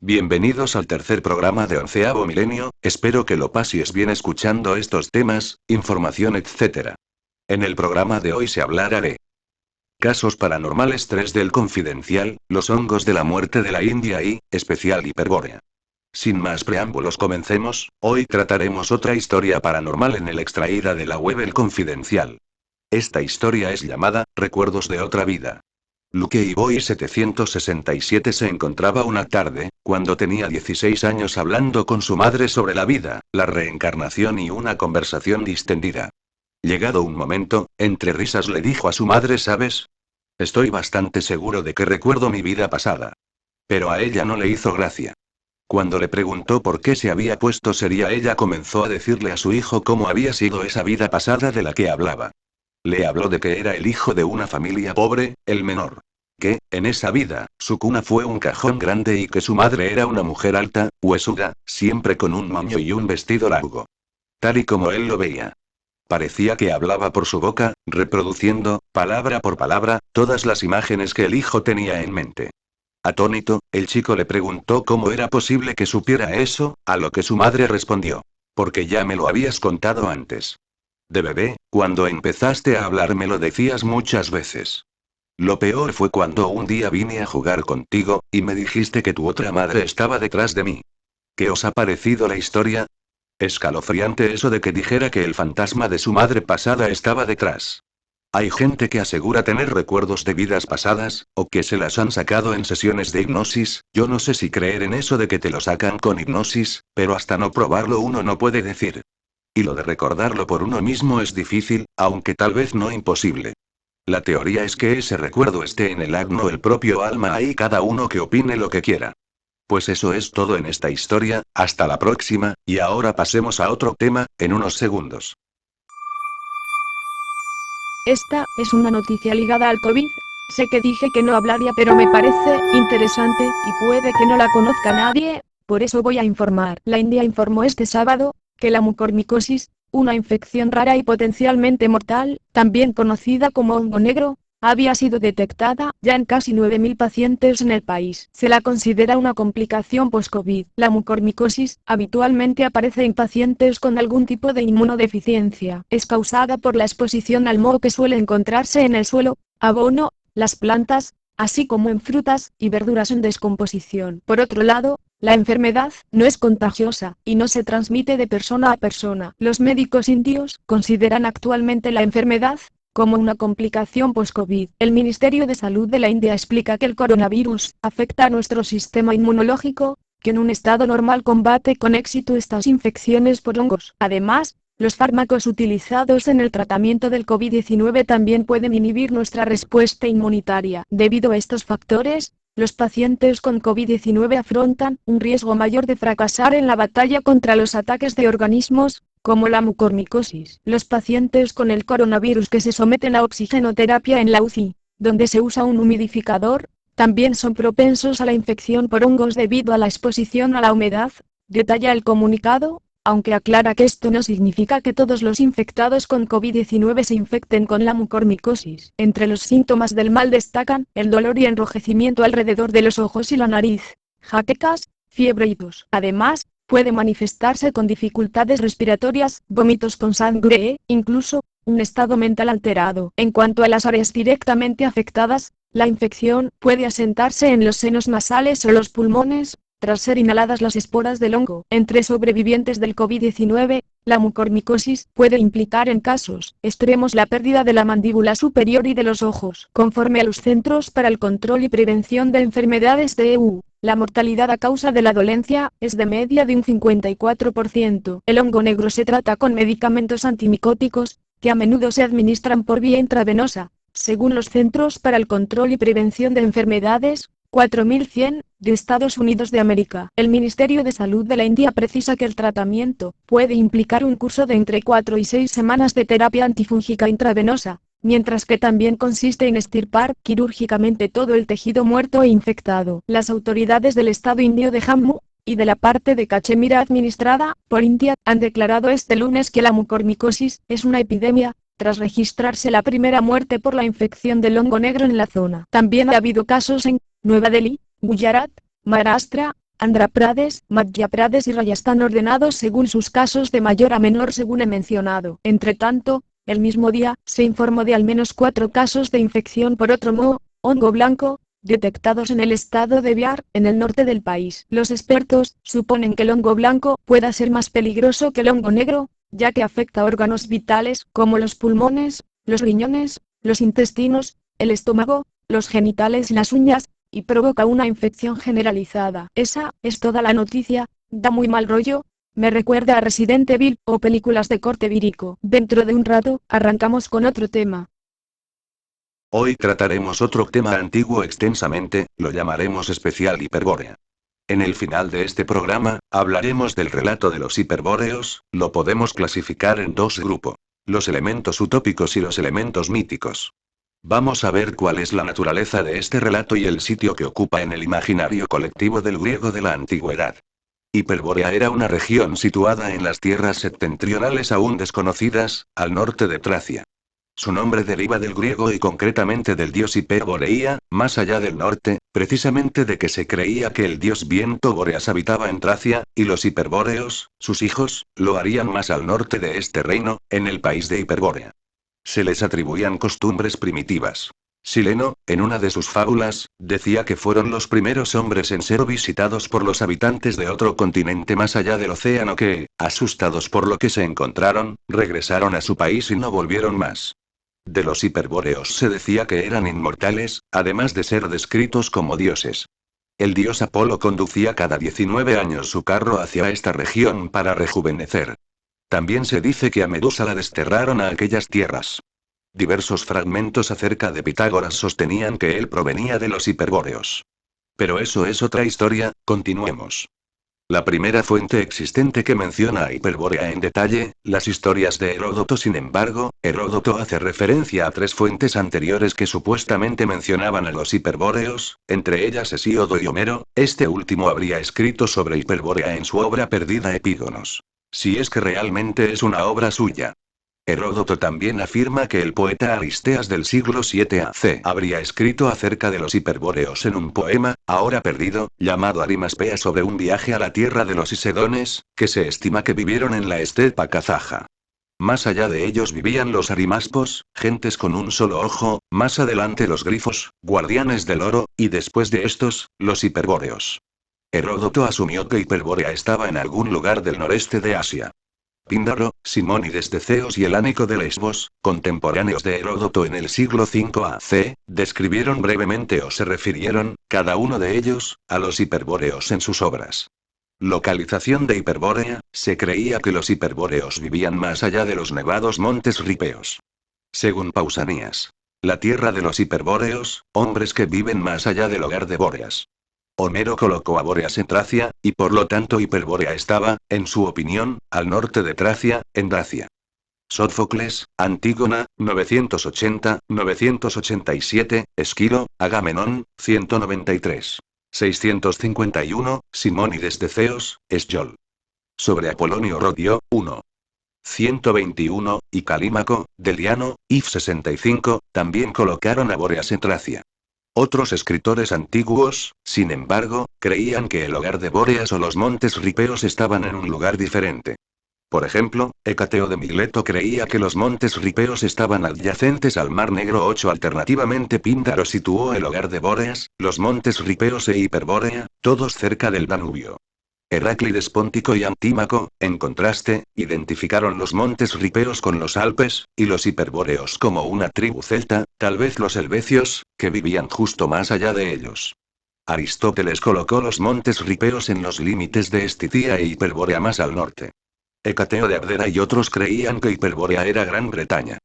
Bienvenidos al tercer programa de Onceavo Milenio, espero que lo pases bien escuchando estos temas, información etc. En el programa de hoy se hablará de casos paranormales 3 del Confidencial, los hongos de la muerte de la India y, especial Hiperbórea. Sin más preámbulos comencemos, hoy trataremos otra historia paranormal en el extraída de la web El Confidencial. Esta historia es llamada, Recuerdos de otra vida. Luke y Boy 767 se encontraba una tarde, cuando tenía 16 años hablando con su madre sobre la vida, la reencarnación y una conversación distendida. Llegado un momento, entre risas le dijo a su madre: ¿sabes? Estoy bastante seguro de que recuerdo mi vida pasada. Pero a ella no le hizo gracia. Cuando le preguntó por qué se había puesto seria, ella comenzó a decirle a su hijo cómo había sido esa vida pasada de la que hablaba. Le habló de que era el hijo de una familia pobre, el menor. Que, en esa vida, su cuna fue un cajón grande y que su madre era una mujer alta, huesuda, siempre con un moño y un vestido largo. Tal y como él lo veía. Parecía que hablaba por su boca, reproduciendo, palabra por palabra, todas las imágenes que el hijo tenía en mente. Atónito, el chico le preguntó cómo era posible que supiera eso, a lo que su madre respondió: porque ya me lo habías contado antes. De bebé, cuando empezaste a hablar me lo decías muchas veces. Lo peor fue cuando un día vine a jugar contigo, y me dijiste que tu otra madre estaba detrás de mí. ¿Qué os ha parecido la historia? Escalofriante eso de que dijera que el fantasma de su madre pasada estaba detrás. Hay gente que asegura tener recuerdos de vidas pasadas, o que se las han sacado en sesiones de hipnosis. Yo no sé si creer en eso de que te lo sacan con hipnosis, pero hasta no probarlo uno no puede decir. Y lo de recordarlo por uno mismo es difícil, aunque tal vez no imposible. La teoría es que ese recuerdo esté en el alma o el propio alma, ahí cada uno que opine lo que quiera. Pues eso es todo en esta historia, hasta la próxima, y ahora pasemos a otro tema, en unos segundos. Esta es una noticia ligada al COVID. Sé que dije que no hablaría, pero me parece interesante, y puede que no la conozca nadie, por eso voy a informar. La India informó este sábado que la mucormicosis, una infección rara y potencialmente mortal, también conocida como hongo negro, había sido detectada ya en casi 9.000 pacientes en el país. Se la considera una complicación post-COVID. La mucormicosis habitualmente aparece en pacientes con algún tipo de inmunodeficiencia. Es causada por la exposición al moho que suele encontrarse en el suelo, abono, las plantas, así como en frutas y verduras en descomposición. Por otro lado, la enfermedad no es contagiosa y no se transmite de persona a persona. Los médicos indios consideran actualmente la enfermedad como una complicación post-COVID. El Ministerio de Salud de la India explica que el coronavirus afecta a nuestro sistema inmunológico, que en un estado normal combate con éxito estas infecciones por hongos. Además, los fármacos utilizados en el tratamiento del COVID-19 también pueden inhibir nuestra respuesta inmunitaria. Debido a estos factores, los pacientes con COVID-19 afrontan un riesgo mayor de fracasar en la batalla contra los ataques de organismos, como la mucormicosis. Los pacientes con el coronavirus que se someten a oxigenoterapia en la UCI, donde se usa un humidificador, también son propensos a la infección por hongos debido a la exposición a la humedad, detalla el comunicado, aunque aclara que esto no significa que todos los infectados con COVID-19 se infecten con la mucormicosis. Entre los síntomas del mal destacan el dolor y enrojecimiento alrededor de los ojos y la nariz, jaquecas, fiebre y tos. Además, puede manifestarse con dificultades respiratorias, vómitos con sangre incluso un estado mental alterado. En cuanto a las áreas directamente afectadas, la infección puede asentarse en los senos nasales o los pulmones, tras ser inhaladas las esporas del hongo. Entre sobrevivientes del COVID-19, la mucormicosis puede implicar en casos extremos la pérdida de la mandíbula superior y de los ojos. Conforme a los Centros para el Control y Prevención de Enfermedades de EU, la mortalidad a causa de la dolencia es de media de un 54%. El hongo negro se trata con medicamentos antimicóticos, que a menudo se administran por vía intravenosa, según los Centros para el Control y Prevención de Enfermedades, 4100, de Estados Unidos de América. El Ministerio de Salud de la India precisa que el tratamiento puede implicar un curso de entre 4 y 6 semanas de terapia antifúngica intravenosa, mientras que también consiste en extirpar quirúrgicamente todo el tejido muerto e infectado. Las autoridades del estado indio de Jammu y de la parte de Cachemira administrada por India han declarado este lunes que la mucormicosis es una epidemia, tras registrarse la primera muerte por la infección del hongo negro en la zona. También ha habido casos en Nueva Delhi, Gujarat, Maharashtra, Andhra Pradesh, Madhya Pradesh y Rajasthan ordenados según sus casos de mayor a menor según he mencionado. Entre tanto, el mismo día, se informó de al menos 4 casos de infección por otro moho, hongo blanco, detectados en el estado de Bihar, en el norte del país. Los expertos suponen que el hongo blanco pueda ser más peligroso que el hongo negro, ya que afecta órganos vitales como los pulmones, los riñones, los intestinos, el estómago, los genitales y las uñas, y provoca una infección generalizada. Esa es toda la noticia. Da muy mal rollo. Me recuerda a Resident Evil o películas de corte vírico. Dentro de un rato, arrancamos con otro tema. Hoy trataremos otro tema antiguo extensamente, lo llamaremos especial Hiperbórea. En el final de este programa, hablaremos del relato de los hiperbóreos. Lo podemos clasificar en 2 grupos: los elementos utópicos y los elementos míticos. Vamos a ver cuál es la naturaleza de este relato y el sitio que ocupa en el imaginario colectivo del griego de la antigüedad. Hiperbórea era una región situada en las tierras septentrionales aún desconocidas, al norte de Tracia. Su nombre deriva del griego y concretamente del dios Hiperboreia, más allá del norte, precisamente de que se creía que el dios viento Bóreas habitaba en Tracia, y los hiperbóreos, sus hijos, lo harían más al norte de este reino, en el país de Hiperbórea. Se les atribuían costumbres primitivas. Sileno, en una de sus fábulas, decía que fueron los primeros hombres en ser visitados por los habitantes de otro continente más allá del océano que, asustados por lo que se encontraron, regresaron a su país y no volvieron más. De los hiperbóreos se decía que eran inmortales, además de ser descritos como dioses. El dios Apolo conducía cada 19 años su carro hacia esta región para rejuvenecer. También se dice que a Medusa la desterraron a aquellas tierras. Diversos fragmentos acerca de Pitágoras sostenían que él provenía de los hiperbóreos. Pero eso es otra historia. Continuemos. La primera fuente existente que menciona a Hiperbórea en detalle, las historias de Heródoto. Sin embargo, Heródoto hace referencia a 3 fuentes anteriores que supuestamente mencionaban a los hiperbóreos, entre ellas Hesíodo y Homero. Este último habría escrito sobre Hiperbórea en su obra perdida Epígonos. Si es que realmente es una obra suya. Heródoto también afirma que el poeta Aristeas del siglo 7 AC habría escrito acerca de los hiperbóreos en un poema, ahora perdido, llamado Arimaspea, sobre un viaje a la tierra de los Isedones, que se estima que vivieron en la estepa kazaja. Más allá de ellos vivían los arimaspos, gentes con un solo ojo, más adelante los grifos, guardianes del oro, y después de estos, los hiperbóreos. Heródoto asumió que Hiperbórea estaba en algún lugar del noreste de Asia. Píndaro, Simónides de Ceos y Helánico de Lesbos, contemporáneos de Heródoto en el siglo V AC, describieron brevemente o se refirieron, cada uno de ellos, a los hiperbóreos en sus obras. Localización de Hiperbórea: se creía que los hiperbóreos vivían más allá de los nevados montes ripeos. Según Pausanias, la tierra de los hiperbóreos, hombres que viven más allá del hogar de Bóreas. Homero colocó a Bóreas en Tracia, y por lo tanto Hiperbórea estaba, en su opinión, al norte de Tracia, en Dacia. Sófocles, Antígona, 980-987, Esquilo, Agamenón, 193. 651, Simónides de Ceos, Esciol. Sobre Apolonio Rodio, 1. 121, y Calímaco, Deliano, If 65, también colocaron a Bóreas en Tracia. Otros escritores antiguos, sin embargo, creían que el hogar de Bóreas o los montes ripeos estaban en un lugar diferente. Por ejemplo, Hecateo de Mileto creía que los montes ripeos estaban adyacentes al Mar Negro. 8. Alternativamente Píndaro situó el hogar de Bóreas, los montes ripeos e Hiperbórea, todos cerca del Danubio. Heráclides Póntico y Antímaco, en contraste, identificaron los montes ripeos con los Alpes, y los hiperbóreos como una tribu celta, tal vez los helvecios, que vivían justo más allá de ellos. Aristóteles colocó los montes ripeos en los límites de Estitia e Hiperbórea más al norte. Hecateo de Abdera y otros creían que Hiperbórea era Gran Bretaña.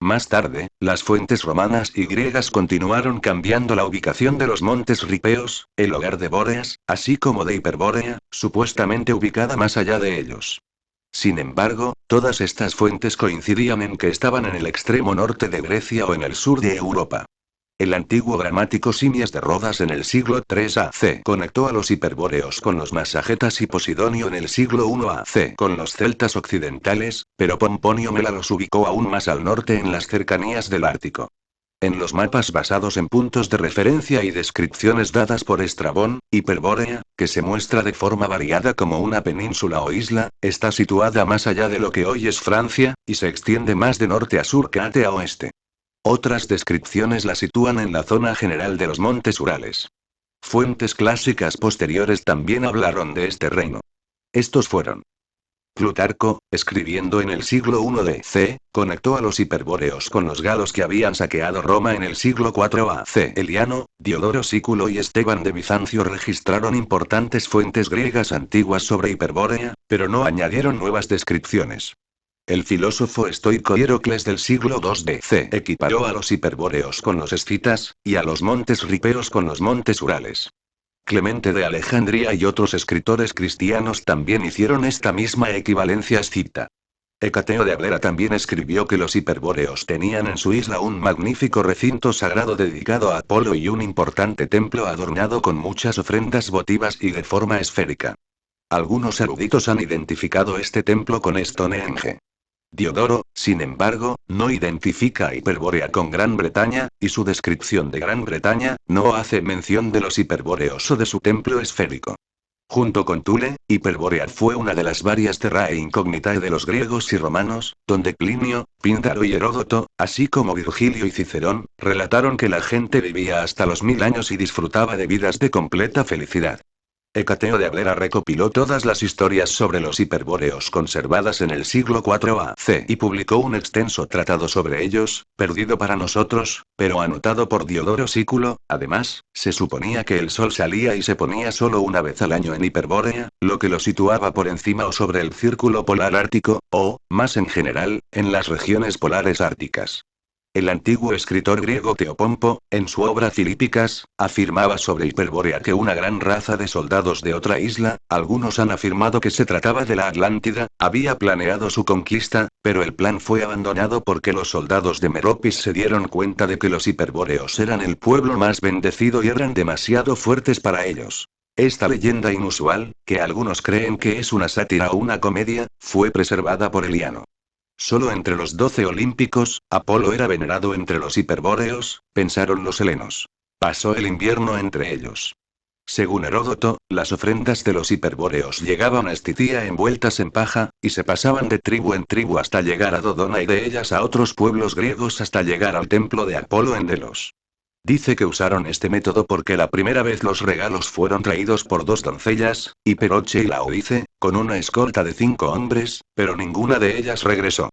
Más tarde, las fuentes romanas y griegas continuaron cambiando la ubicación de los montes ripeos, el hogar de Bóreas, así como de Hiperbórea, supuestamente ubicada más allá de ellos. Sin embargo, todas estas fuentes coincidían en que estaban en el extremo norte de Grecia o en el sur de Europa. El antiguo gramático Simias de Rodas en el siglo III AC conectó a los hiperbóreos con los masagetas y Posidonio en el siglo I AC con los celtas occidentales, pero Pomponio Mela los ubicó aún más al norte en las cercanías del Ártico. En los mapas basados en puntos de referencia y descripciones dadas por Estrabón, Hiperbórea, que se muestra de forma variada como una península o isla, está situada más allá de lo que hoy es Francia, y se extiende más de norte a sur que a oeste. Otras descripciones la sitúan en la zona general de los montes Urales. Fuentes clásicas posteriores también hablaron de este reino. Estos fueron: Plutarco, escribiendo en el siglo I d.C., conectó a los hiperbóreos con los galos que habían saqueado Roma en el siglo IV a.C. Eliano, Diodoro Sículo y Esteban de Bizancio registraron importantes fuentes griegas antiguas sobre Hiperbórea, pero no añadieron nuevas descripciones. El filósofo estoico Hierocles del siglo II d.C. equiparó a los hiperbóreos con los escitas, y a los montes ripeos con los montes Urales. Clemente de Alejandría y otros escritores cristianos también hicieron esta misma equivalencia escita. Hecateo de Ablera también escribió que los hiperbóreos tenían en su isla un magnífico recinto sagrado dedicado a Apolo y un importante templo adornado con muchas ofrendas votivas y de forma esférica. Algunos eruditos han identificado este templo con Stonehenge. Diodoro, sin embargo, no identifica a Hiperbórea con Gran Bretaña, y su descripción de Gran Bretaña no hace mención de los hiperbóreos o de su templo esférico. Junto con Thule, Hiperbórea fue una de las varias terrae incognitae de los griegos y romanos, donde Plinio, Píndaro y Heródoto, así como Virgilio y Cicerón, relataron que la gente vivía hasta los 1000 años y disfrutaba de vidas de completa felicidad. Hecateo de Ablera recopiló todas las historias sobre los hiperbóreos conservadas en el siglo IV a.C. y publicó un extenso tratado sobre ellos, perdido para nosotros, pero anotado por Diodoro Sículo. Además, se suponía que el sol salía y se ponía solo una vez al año en Hiperbórea, lo que lo situaba por encima o sobre el círculo polar ártico, o, más en general, en las regiones polares árticas. El antiguo escritor griego Teopompo, en su obra Filípicas, afirmaba sobre Hiperbórea que una gran raza de soldados de otra isla, algunos han afirmado que se trataba de la Atlántida, había planeado su conquista, pero el plan fue abandonado porque los soldados de Meropis se dieron cuenta de que los hiperbóreos eran el pueblo más bendecido y eran demasiado fuertes para ellos. Esta leyenda inusual, que algunos creen que es una sátira o una comedia, fue preservada por Eliano. Solo entre los 12 olímpicos, Apolo era venerado entre los hiperbóreos, pensaron los helenos. Pasó el invierno entre ellos. Según Heródoto, las ofrendas de los hiperbóreos llegaban a Escitía envueltas en paja, y se pasaban de tribu en tribu hasta llegar a Dodona y de ellas a otros pueblos griegos hasta llegar al templo de Apolo en Delos. Dice que usaron este método porque la primera vez los regalos fueron traídos por 2 doncellas, Hiperoche y Laodice, con una escolta de 5 hombres, pero ninguna de ellas regresó.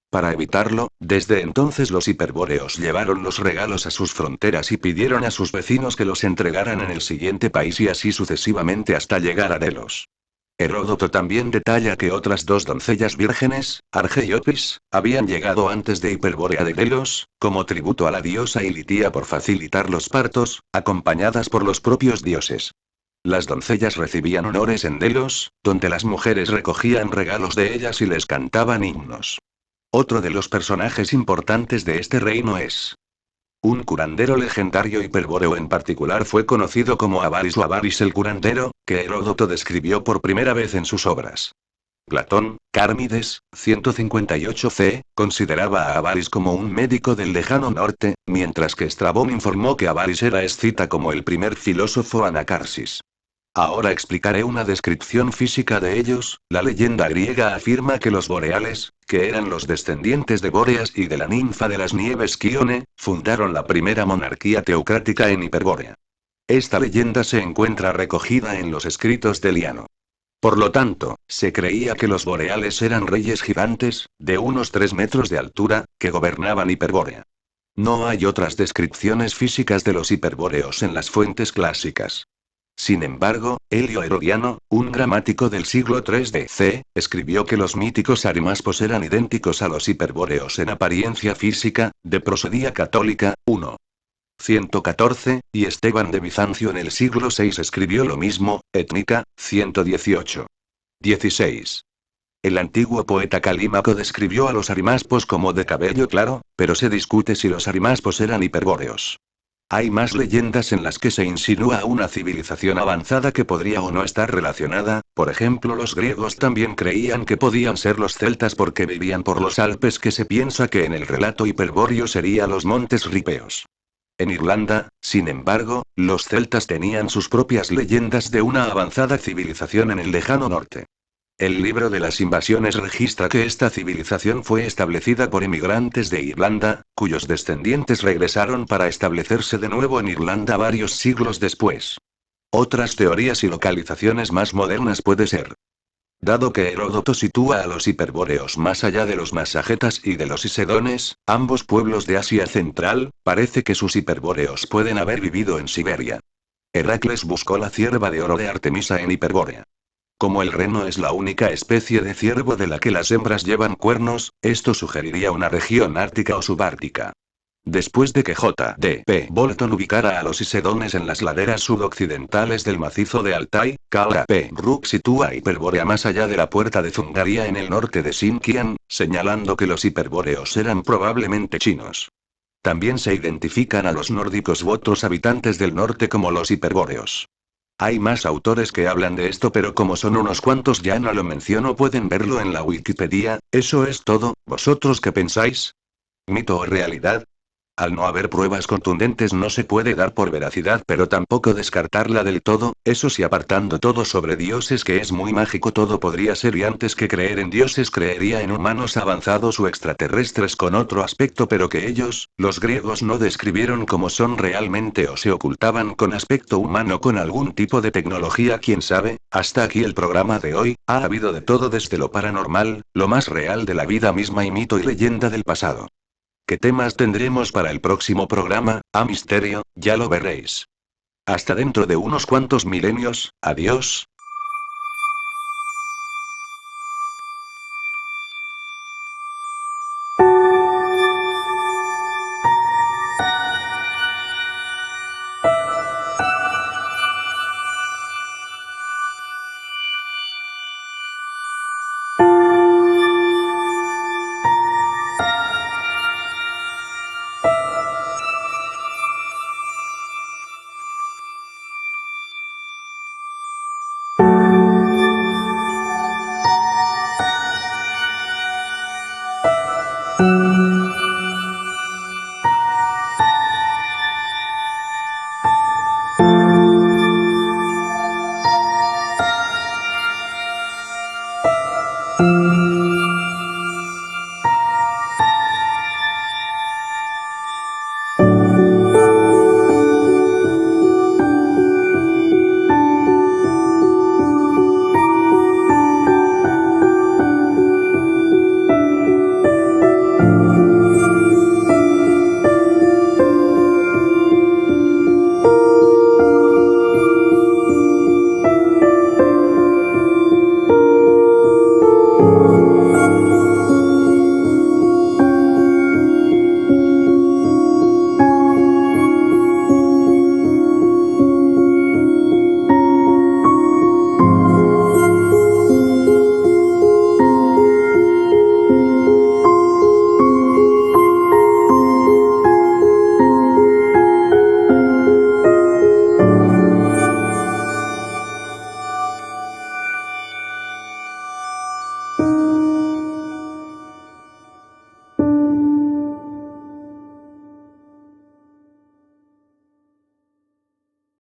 Para evitarlo, desde entonces los hiperbóreos llevaron los regalos a sus fronteras y pidieron a sus vecinos que los entregaran en el siguiente país y así sucesivamente hasta llegar a Delos. Heródoto también detalla que otras 2 doncellas vírgenes, Arge y Opis, habían llegado antes de Hiperbórea de Delos, como tributo a la diosa Ilitia por facilitar los partos, acompañadas por los propios dioses. Las doncellas recibían honores en Delos, donde las mujeres recogían regalos de ellas y les cantaban himnos. Otro de los personajes importantes de este reino es un curandero legendario hiperbóreo en particular fue conocido como Avaris o Avaris el curandero, que Heródoto describió por primera vez en sus obras. Platón, Cármides, 158 c., consideraba a Avaris como un médico del lejano norte, mientras que Estrabón informó que Avaris era escita como el primer filósofo Anacarsis. Ahora explicaré una descripción física de ellos. La leyenda griega afirma que los boreales, que eran los descendientes de Bóreas y de la ninfa de las nieves Quione, fundaron la primera monarquía teocrática en Hiperbórea. Esta leyenda se encuentra recogida en los escritos de Eliano. Por lo tanto, se creía que los boreales eran reyes gigantes, de unos 3 metros de altura, que gobernaban Hiperbórea. No hay otras descripciones físicas de los hiperbóreos en las fuentes clásicas. Sin embargo, Helio Herodiano, un gramático del siglo III d.C., escribió que los míticos arimaspos eran idénticos a los hiperbóreos en apariencia física, de prosodía católica, 1. 114, y Esteban de Bizancio en el siglo VI escribió lo mismo, Étnica, 118. 16. El antiguo poeta Calímaco describió a los arimaspos como de cabello claro, pero se discute si los arimaspos eran hiperbóreos. Hay más leyendas en las que se insinúa una civilización avanzada que podría o no estar relacionada. Por ejemplo, los griegos también creían que podían ser los celtas porque vivían por los Alpes, que se piensa que en el relato hiperbóreo sería los montes ripeos. En Irlanda, sin embargo, los celtas tenían sus propias leyendas de una avanzada civilización en el lejano norte. El libro de las invasiones registra que esta civilización fue establecida por inmigrantes de Irlanda, cuyos descendientes regresaron para establecerse de nuevo en Irlanda varios siglos después. Otras teorías y localizaciones más modernas puede ser. Dado que Heródoto sitúa a los hiperbóreos más allá de los masagetas y de los isedones, ambos pueblos de Asia Central, parece que sus hiperbóreos pueden haber vivido en Siberia. Heracles buscó la cierva de oro de Artemisa en Hiperbórea. Como el reno es la única especie de ciervo de la que las hembras llevan cuernos, esto sugeriría una región ártica o subártica. Después de que J. D. P. Bolton ubicara a los isedones en las laderas sudoccidentales del macizo de Altai, Carl P. Rook sitúa a Hiperbórea más allá de la puerta de Zungaria en el norte de Sinkian, señalando que los hiperbóreos eran probablemente chinos. También se identifican a los nórdicos u otros habitantes del norte como los hiperbóreos. Hay más autores que hablan de esto, pero como son unos cuantos ya no lo menciono, pueden verlo en la Wikipedia. Eso es todo. ¿Vosotros qué pensáis? ¿Mito o realidad? Al no haber pruebas contundentes no se puede dar por veracidad, pero tampoco descartarla del todo. Eso sí, apartando todo sobre dioses, que es muy mágico, todo podría ser, y antes que creer en dioses creería en humanos avanzados o extraterrestres con otro aspecto, pero que ellos, los griegos, no describieron como son realmente o se ocultaban con aspecto humano con algún tipo de tecnología, quién sabe. Hasta aquí el programa de hoy. Ha habido de todo, desde lo paranormal, lo más real de la vida misma, y mito y leyenda del pasado. ¿Qué temas tendremos para el próximo programa? A misterio, ya lo veréis. Hasta dentro de unos cuantos milenios. Adiós.